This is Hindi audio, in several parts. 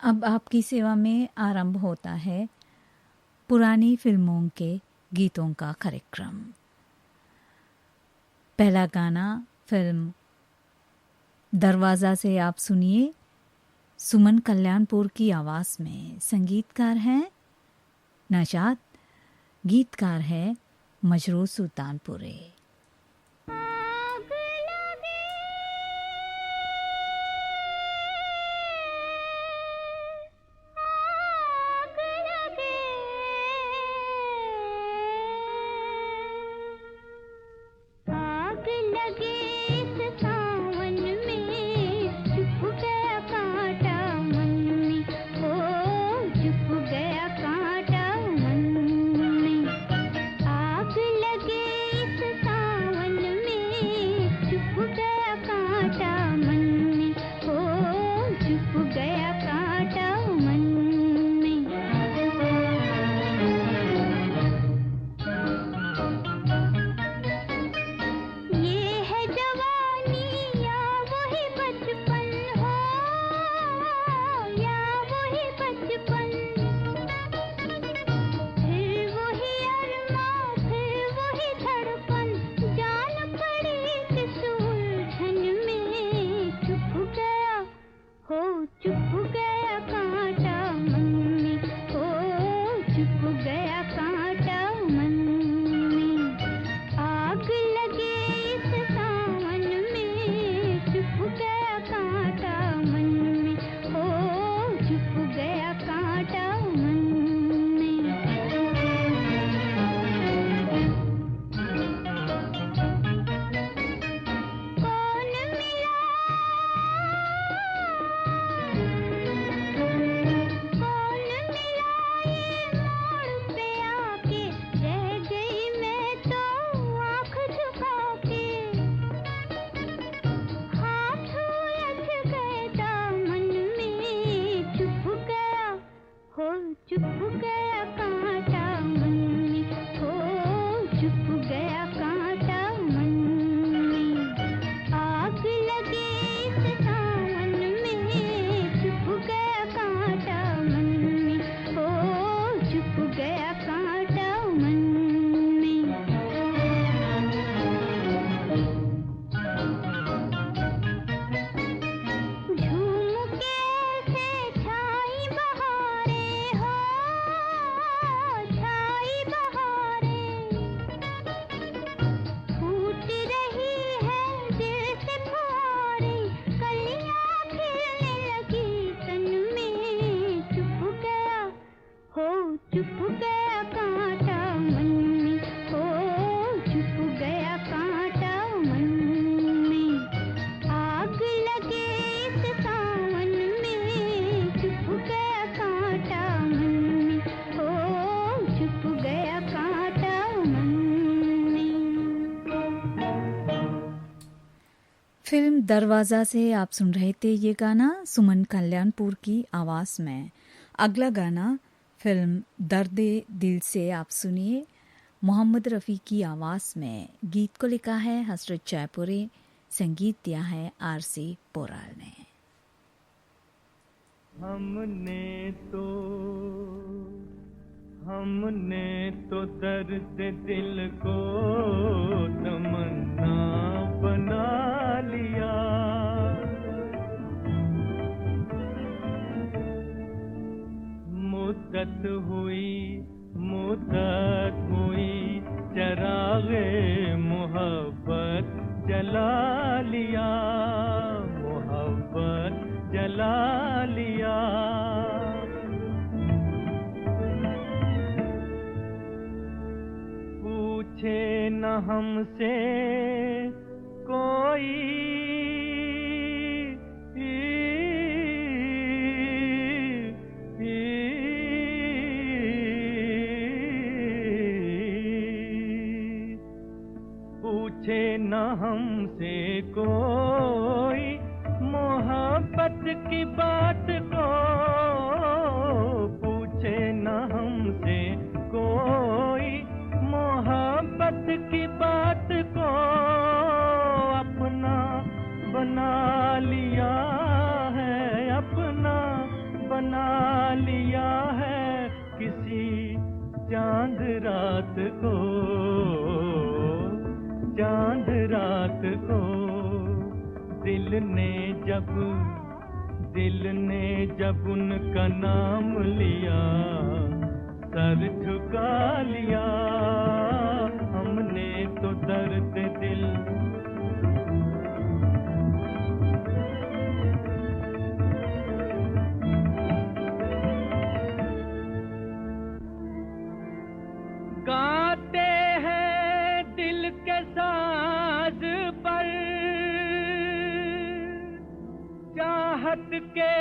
अब आपकी सेवा में आरंभ होता है पुरानी फिल्मों के गीतों का कार्यक्रम। पहला गाना फिल्म दरवाज़ा से आप सुनिए सुमन कल्याणपुर की आवाज़ में। संगीतकार हैं नशाद, गीतकार है मजरूर सुल्तानपुरे। फिल्म दरवाज़ा से आप सुन रहे थे ये गाना सुमन कल्याणपुर की आवाज़ में। अगला गाना फिल्म दर्दे दिल से आप सुनिए मोहम्मद रफ़ी की आवाज़ में। गीत को लिखा है हसरत जयपुरी, संगीत दिया है आरसी पोराल ने। हमने तो दर्द दिल को तमन्ना बना लिया, मुद्दत हुई चरागे मोहब्बत जला लिया, मोहब्बत जला लिया। पूछे न हमसे कोई पूछे न हमसे कोई मोहब्बत की बात को, पूछे न हमसे कोई मोहब्बत की बात को, अपना बना लिया है, अपना बना लिया है किसी चांद रात को, चांद रात को। दिल ने जब उनका नाम लिया, सर झुका लिया हमने तो दर्द दिल। गाते हैं दिल के साज पर चाहत के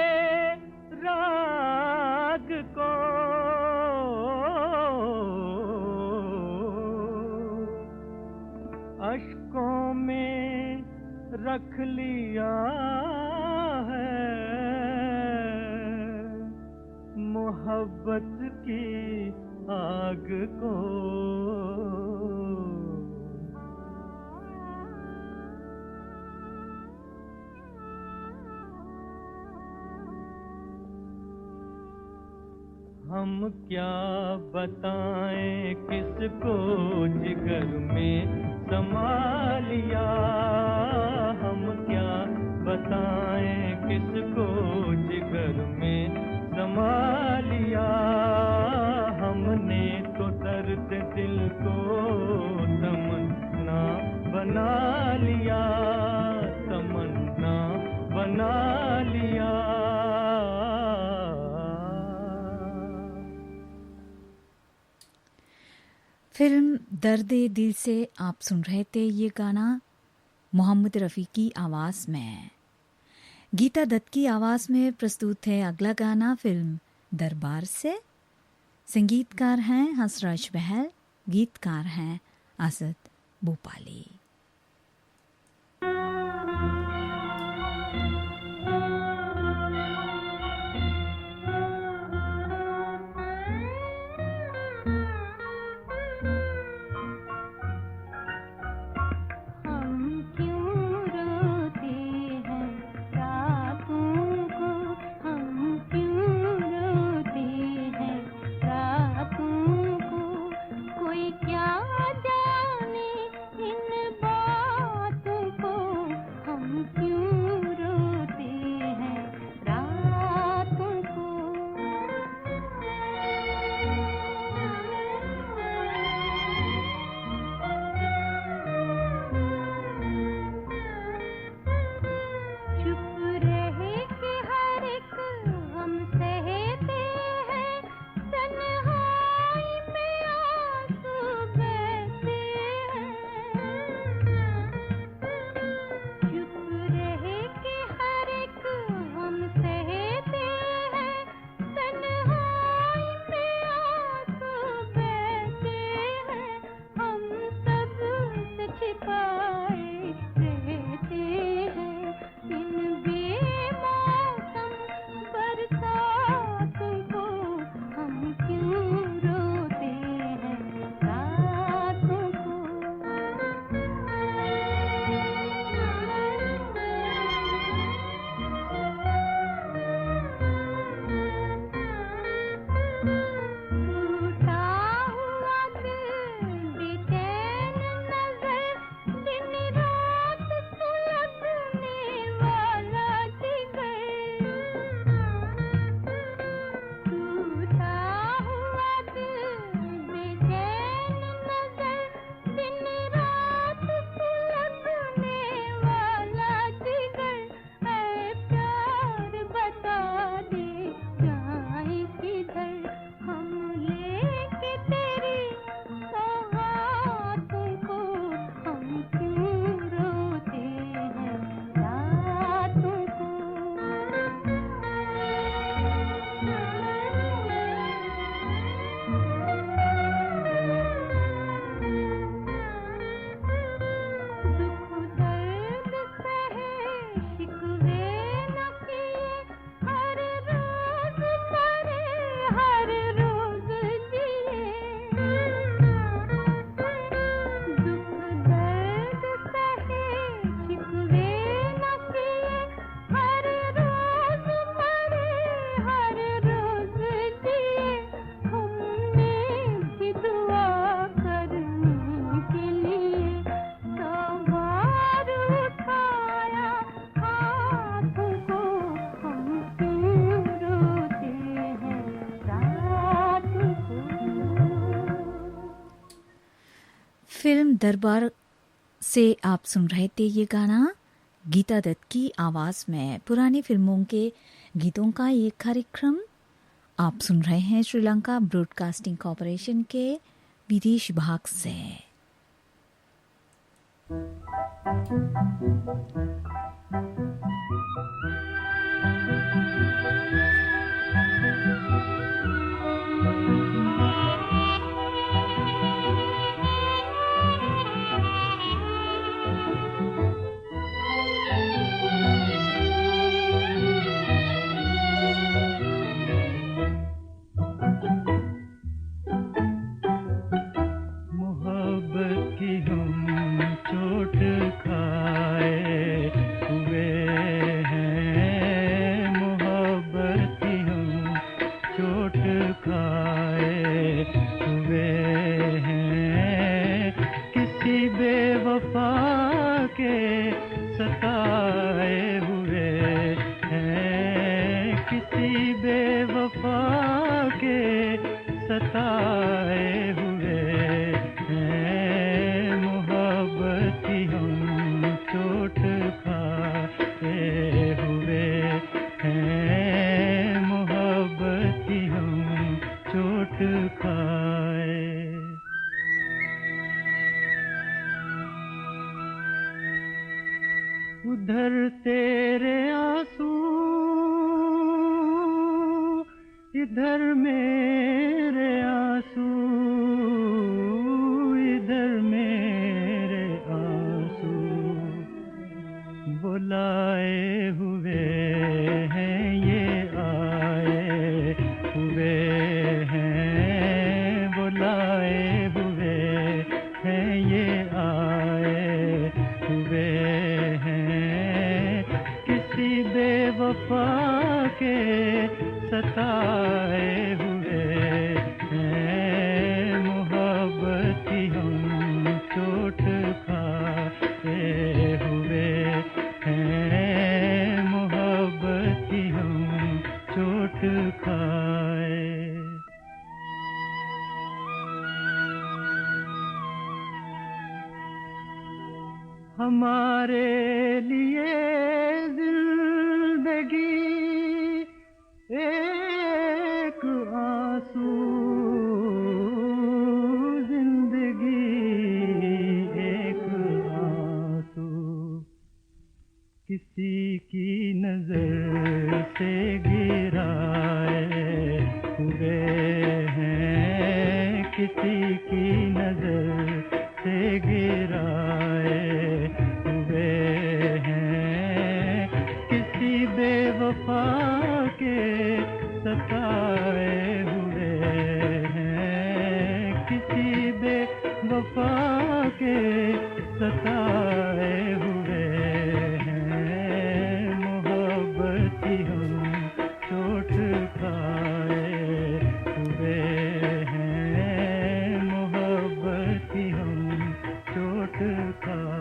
राग को, अश्कों में रख लिया है मोहब्बत की आग को। हम क्या बताएं किसको जिगर में समा लिया, हम क्या बताएं किसको जिगर में समा लिया हमने तो दर्द दिल को तमन्ना बना लिया, तमन्ना बना लिया। फिल्म दर्दे दिल से आप सुन रहे थे ये गाना मोहम्मद रफ़ी की आवाज़ में। गीता दत्त की आवाज़ में प्रस्तुत है अगला गाना फिल्म दरबार से। संगीतकार हैं हंसराज बहल, गीतकार हैं असद भोपाली। कोई क्या जाने इन दरबार से आप सुन रहे थे ये गाना गीता दत्त की आवाज़ में। पुरानी फिल्मों के गीतों का ये कार्यक्रम आप सुन रहे हैं श्रीलंका ब्रॉडकास्टिंग कॉरपोरेशन के विदेश भाग से। उधर तेरे आंसू इधर मेरे आंसू, इधर मेरे आंसू बुलाए हुए हैं, ये आए हुए हैं, बुलाए हुए हैं, ये आए हुए हैं, किसी बेवफा के सताए हुए हैं, मोहब्बती हम चोट खाए हुए हैं, मोहब्बती हम चोट खाए। हमारे लिए जिंदगी एक आंसू, जिंदगी एक आंसू, किसी की नजर से गिराए हुए हैं, किसी की नजर से गिराए हुए हैं, किसी बेवफा के सताए हुए हैं, किसी बेवफा के सताए हुए हैं, मोहब्बती हम चोट खाए हुए हैं, मोहब्बती हम चोट खाए।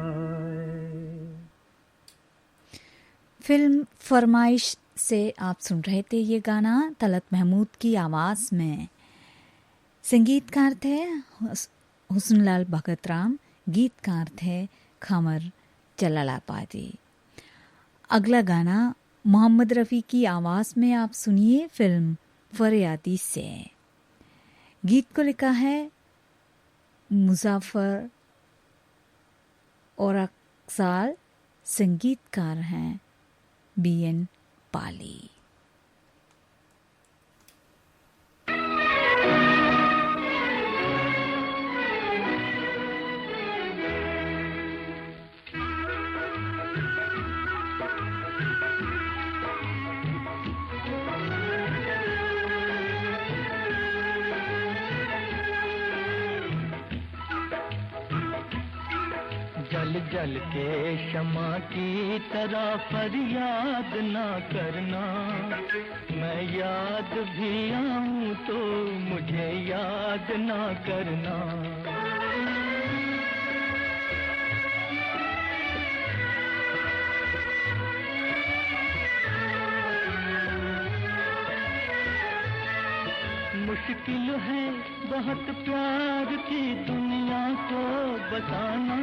फिल्म फरमाइश से आप सुन रहे थे ये गाना तलत महमूद की आवाज़ में। संगीतकार थे हुस्नलाल भगत राम, गीतकार थे खमर जलालाबादी। अगला गाना मोहम्मद रफ़ी की आवाज़ में आप सुनिए फिल्म फरियादी से। गीत को लिखा है मुज़फ़्फ़र और अक्साल, संगीतकार हैं BN पाली। जल जल के शमा की तरह फरियाद ना करना, मैं याद भी आऊं तो मुझे याद ना करना। मुश्किल है बहुत प्यार की दुनिया को बसाना,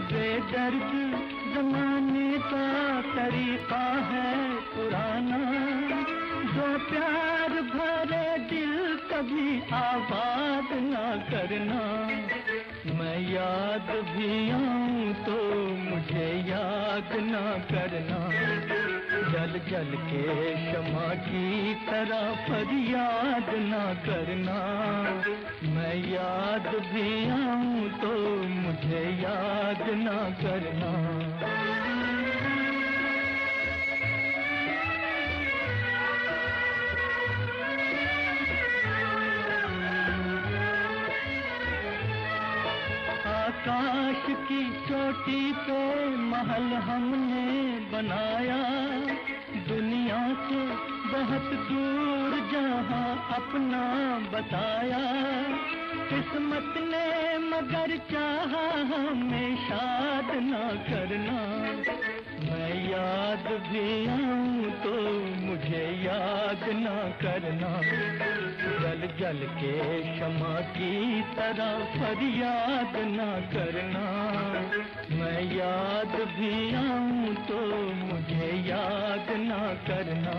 बेदर्द जमाने का तरीका है पुराना, जो प्यार भरे दिल कभी आबाद ना करना, मैं याद भी आऊं तो मुझे याद ना करना, जल जल के शमा की तरह फरियाद ना करना, मैं याद भी आऊं तो मुझे याद ना करना। आकाश की चोटी पे महल हमने बनाया, दुनिया से बहुत दूर जहां अपना बताया, किस्मत ने मगर चाहा हमें शाद ना करना, मैं याद भी आऊं तो मुझे याद ना करना, जल जल के शमा की तरह फरियाद ना करना, मैं याद भी आऊं तो मुझे याद ना करना।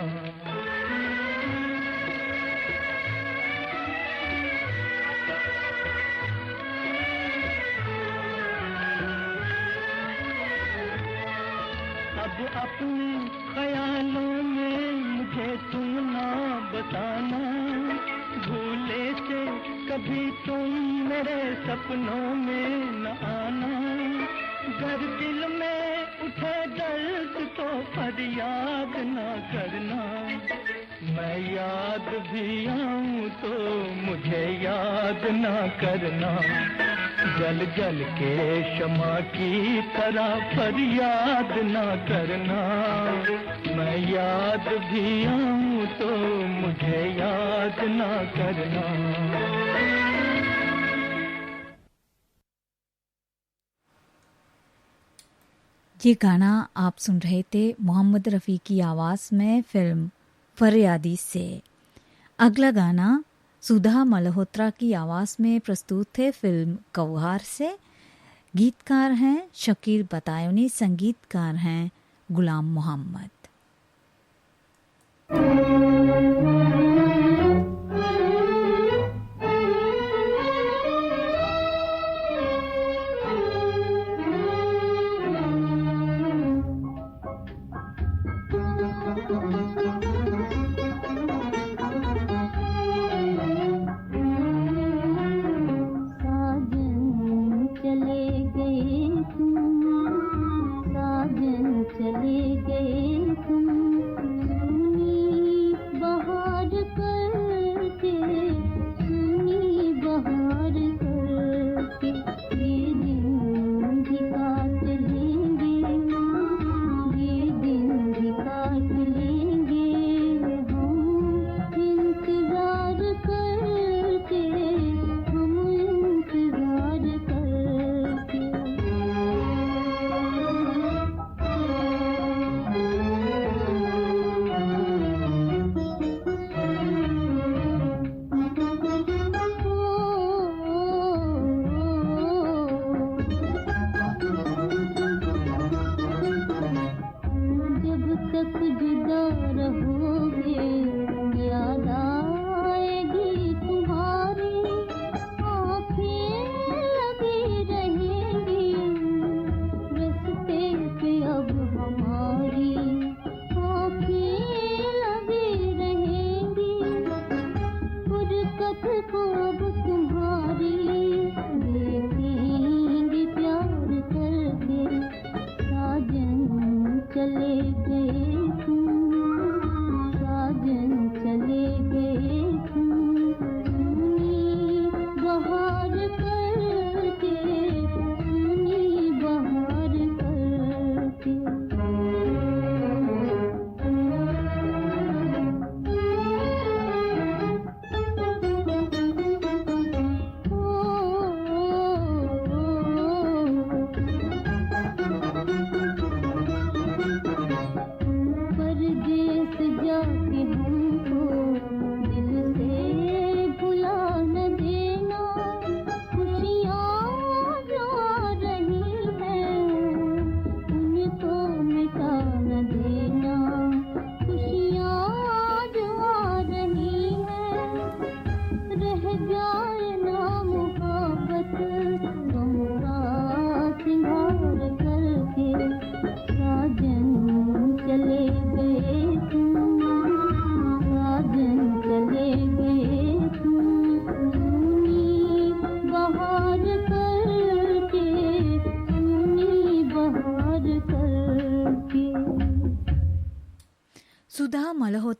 अब अपने ख्यालों में मुझे तुम ना बताना, भूले से कभी तुम मेरे सपनों में न आना, अगर दिल में उठे दर्द तो फरियाद ना करना, मैं याद भी आऊं तो मुझे याद ना करना, जल जल के शमा की तरह फरियाद ना करना, मैं याद भी आऊं तो मुझे याद ना करना। ये गाना आप सुन रहे थे मोहम्मद रफ़ी की आवाज़ में फिल्म फरियादी से। अगला गाना सुधा मल्होत्रा की आवाज़ में प्रस्तुत है फिल्म कौहार से। गीतकार हैं शकील बतायोनी, संगीतकार हैं गुलाम मोहम्मद। चले गए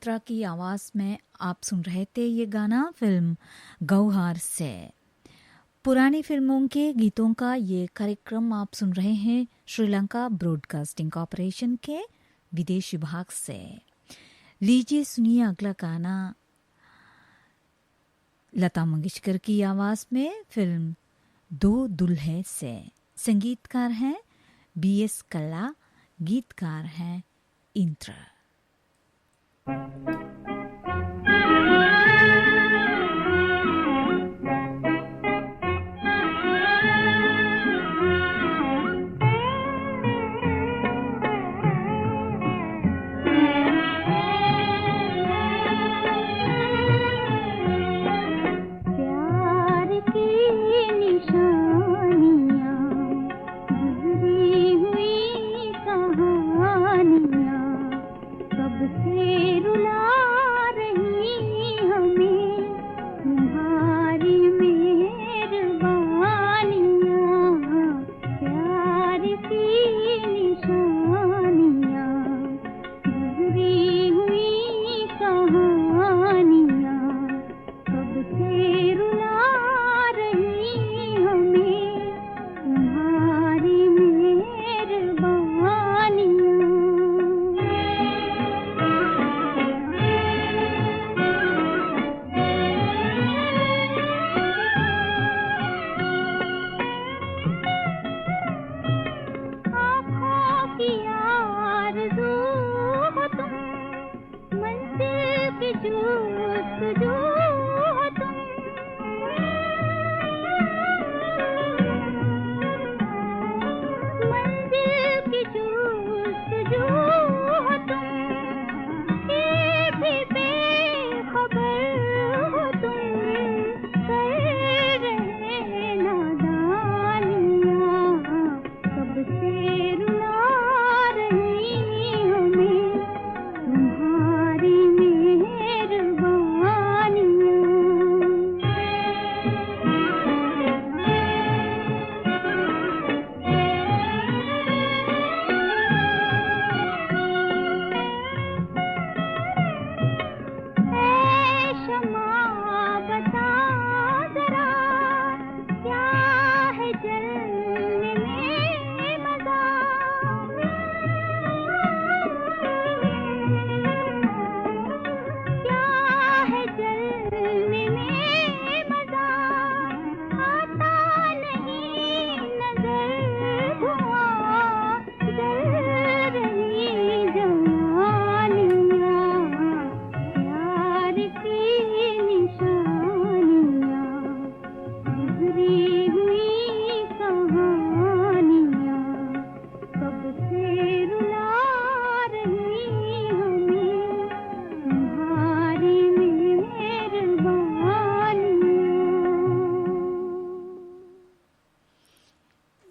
मित्रा की आवाज़ में आप सुन रहे थे ये गाना फिल्म गौहर से। पुरानी फिल्मों के गीतों का ये कार्यक्रम आप सुन रहे हैं श्रीलंका ब्रॉडकास्टिंग कॉरपोरेशन के विदेश विभाग से। लीजिए सुनिए अगला गाना लता मंगेशकर की आवाज़ में फिल्म दो दुल्हे से। संगीतकार हैं बीएस कल्ला, गीतकार हैं इंद्र।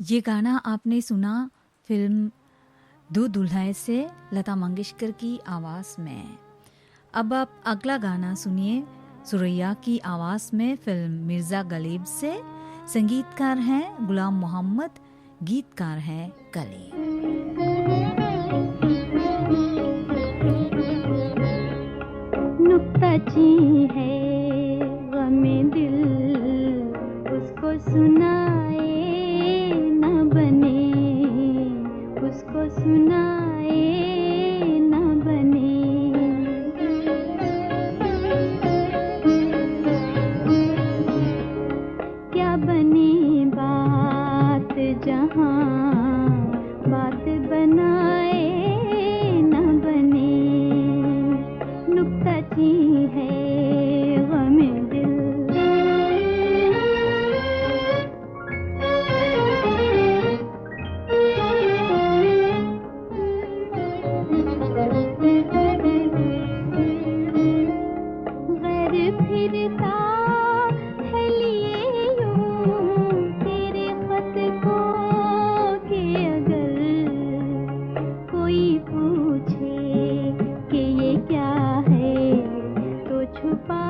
ये गाना आपने सुना फिल्म दो दुल्हन से लता मंगेशकर की आवाज़ में। अब आप अगला गाना सुनिए सुरैया की आवाज़ में फिल्म मिर्ज़ा गलीब से। संगीतकार हैं गुलाम मोहम्मद, गीतकार हैं कली। नुक्ताची है गमे दिल उसको सुनाए न बने, उसको सुनाए न बने। क्या बने बात जहाँ बात बनाए न बने। नुक्ताची है गमे दिल। गैर फिरता है लिए यूं तेरे खत को कि अगर कोई पूछे कि ये क्या है तो छुपा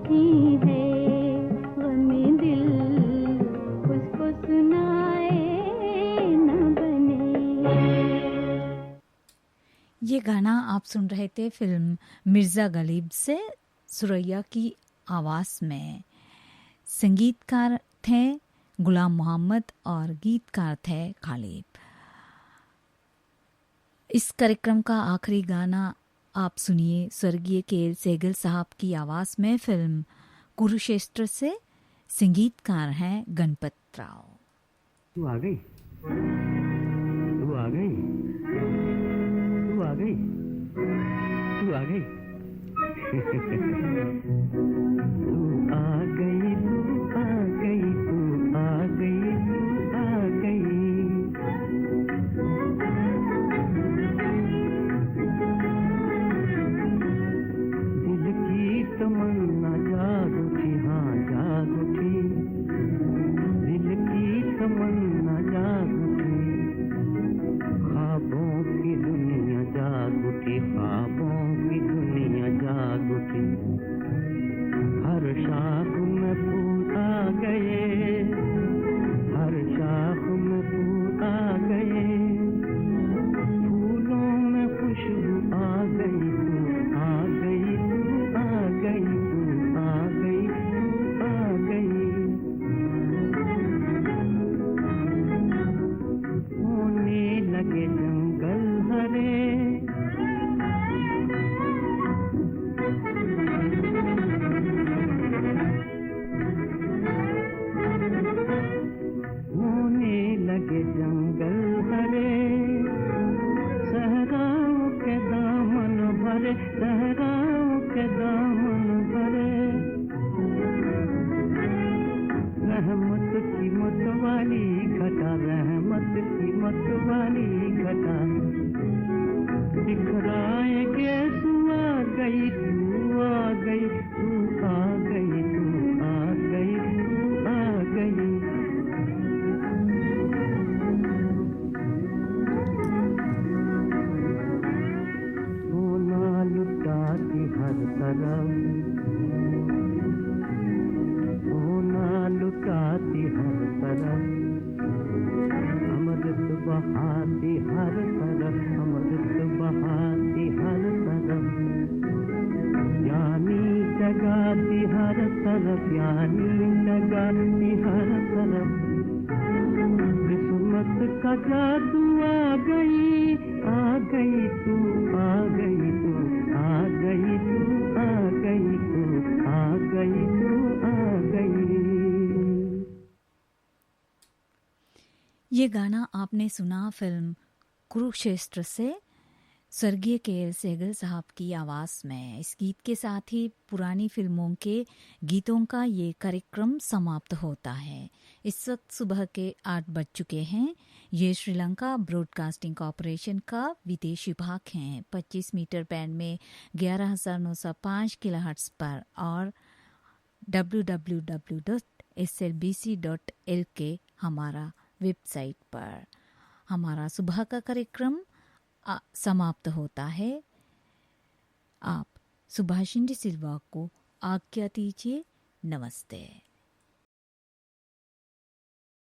ही है गमे दिल उसको सुनाए न बने। ये गाना आप सुन रहे थे फिल्म मिर्ज़ा गालिब से सुरैया की आवाज़ में। संगीतकार थे गुलाम मोहम्मद और गीतकार थे गालिब। इस कार्यक्रम का आखिरी गाना आप सुनिए स्वर्गीय के.एल. सहगल साहब की आवाज़ में फिल्म कुरुक्षेत्र से। संगीतकार हैं गणपत राव। तू आ गई, तू आ गई, तू आ गई, तू आ गई, तू आ गई, तू आ गई, तू आ गई, तू आ गई। दिल की तमन्ना जाग उठी, हाँ जाग उठी, दिल की तमन्ना जाग उठी, ख्वाबों की दुनिया जाग उठी, ख्वाबों की दुनिया जाग उठी। हर शाख में फूल आ गए, हर शाख में फूल आ गए, फूलों में खुशबू आ गई, तू आ गई, तू आ गई, तू आ गई, तू आ गई। होने लगे जंगल हरे, होने लगे जंगल हरे, सहराओं के दामन भरे, सहराओं के दामन भरे। रहमत की मत वाली घटा, रहमत की मत वाली घटा, दिखराएंगे तू आ गई, तू आ गई, तू आ गई, तू आ गई, तू आ गई। सोना लुटाती हर तरफ, सोना लुटाती हर तरफ, अमृत बहाती हर तरफ, अमृत बहाती हर तरफ, यानी जगाती हर तरफ, यानी जगाती हर तरफ। किस्मत का जादू आ गई, आ गई, तू आ गई, तू आ गई, तू आ गई, तू आ गई, तू आ गई। ये गाना आपने सुना फिल्म कुरुक्षेत्र से स्वर्गीय के.एल. सहगल साहब की आवाज़ में। इस गीत के साथ ही पुरानी फिल्मों के गीतों का ये कार्यक्रम समाप्त होता है। इस वक्त सुबह के 8 बज चुके हैं। ये श्रीलंका ब्रॉडकास्टिंग कॉरपोरेशन का विदेश विभाग है। 25 मीटर बैंड में 11,905 किलोहर्ट्ज़ पर और www.slbc.lk हमारा वेबसाइट पर। हमारा सुबह का कार्यक्रम समाप्त होता है। आप सुभाषिंद्र सिल्वा को आज्ञा दीजिए। नमस्ते।